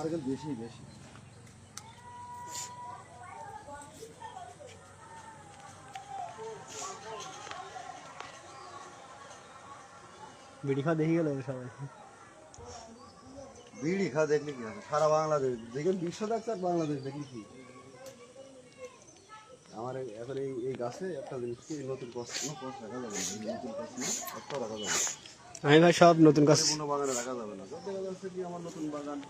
আমার কাছে বেশি বেশি বিড়ি খাওয়া দেখে গেল সবাই। বিড়ি খা দেখলে কি হবে, সারা বাংলাদেশ দেখেন, বিশ্ব ডাক্তার বাংলাদেশ দেখলি কি। আমার এখন এই গাছে একটা জিনিস কি, নতুন কষ্ট রাখা যাবে না, নতুন কষ্ট একটা রাখা যাবে না। আমি ভাই সব নতুন গাছ কোনো বাগানে রাখা যাবে না। দেখা যাচ্ছে কি আমার নতুন বাগান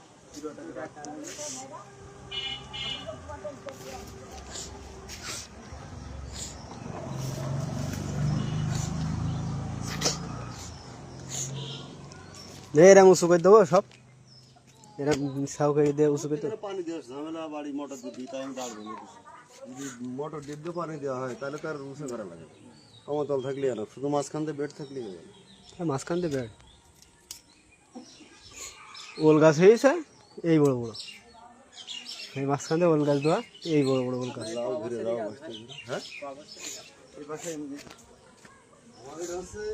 এরা উঁচু করে দেবো সব, এরা সাউ করে দিয়ে উঁচু করে দেবো। পানি দেওয়ার ঝামেলা, বাড়ি মোটর দিই তাই আমি দাঁড়বো না। যদি মোটর দিয়ে পানি দেওয়া হয় তাহলে তার উঁচু করা লাগে, সমতল থাকলে আর শুধু মাঝখান দিয়ে বেড থাকলেই হবে। মাঝখান দিয়ে বেড় ওল গাছ হয়েছে এই বড় বড়, এই মাঝখান দিয়ে ওল গাছ দেওয়া, এই বড় বড় ওল গাছ। লাউ ঘিরে লাউ বসতে ঘিরে, হ্যাঁ এই পাশে আমাদের আছে